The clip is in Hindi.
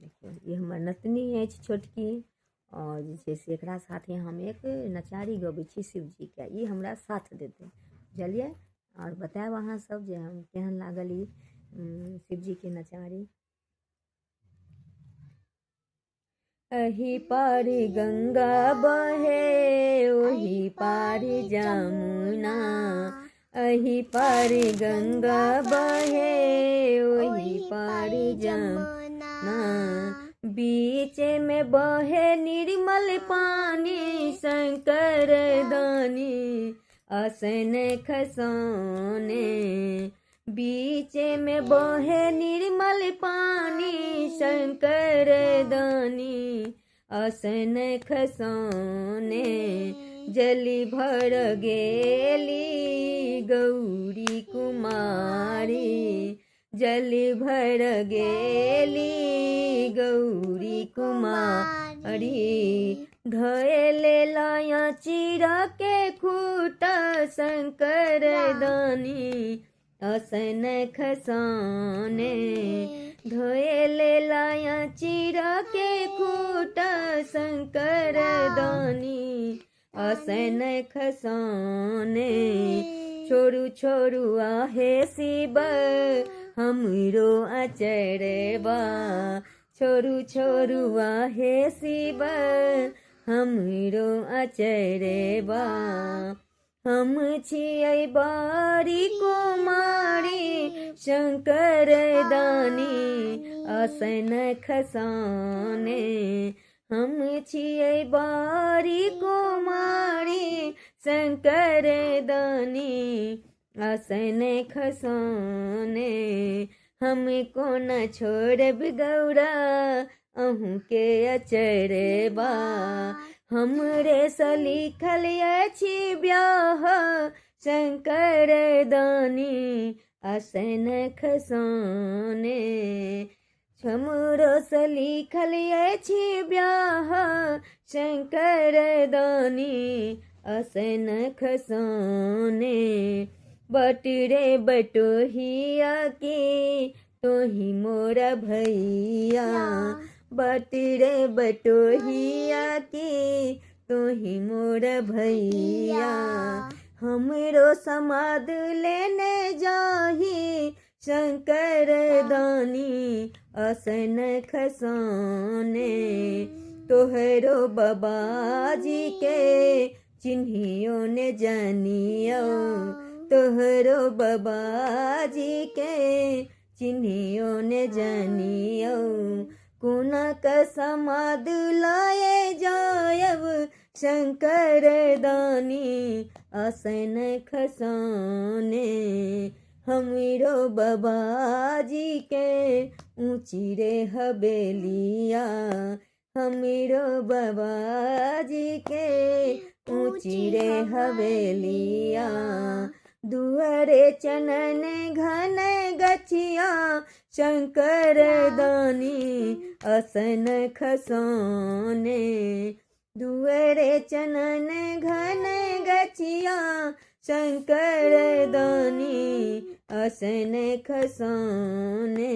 देखियो ये हमर नतनी अछि छोटकी और जे छै से एकरा साथे हम एक नचारी गबै छी शिवजी के, ई हमरा साथ देतै, बुझलियै। और बतायब अहाँ सब जे हम केहन लागल ई शिवजी के नचारी। अही पारी गंगा बहे ओही पारी जमुना, अही पारी गंगा बहे ओही पारी जमुना, बीच में बहे निर्मल पानी शंकर दानी आसन खसोने, बीच में बहे निर्मल पानी शंकर दानी आसन खसोने, जली भर गेली गौरी कुमारी, जली भर गेली गौरी कुमारी, धोएले लाया चिरा के खूटा शंकर दानी आसन खसोने, धोएले लाया चिरा के खूटा शंकर दानी आसन खसोने, छोरू छोरू आहे शिव हमरो अचरबा, छोरू छोरू आहे शिव हमरो अचरबा, हम छियै बारी कुमारी शंकर दानी आसन खसोने, हम छियै बारी कुमारी शंकर दानी आसन खसोने, हमको न छोड़ब गौरा अहूँ के अचरबा, हमरे से लिखल अछि ब्याह शंकर दानी आसन खसोने, हमरो से लिखल अछि ब्याह शंकर दानी आसन खसोने, बटरे बटोहिया के तोही मोरा भैया, बटरे बटोहिया के तोही मोरा भैया, हमरो समाद लेने जाही शंकर दानी आसन खसोने, तोहरो बाबाजी के चिन्हियो ने जानियो, तोहरो बाबाजी के चिन्हियो ने जानियो, कुना का समाद लाए जायब शंकर दानी आसन खसोने, हमरो बाबाजी के ऊंची रे हवेलिया, हमरो बाबाजी के ऊंची रे हवेलिया, दुआरे चनन घन गछिया शंकर दानी आसन खसोने, दुआरे चनन घन गछिया शंकर दानी आसन खसोने।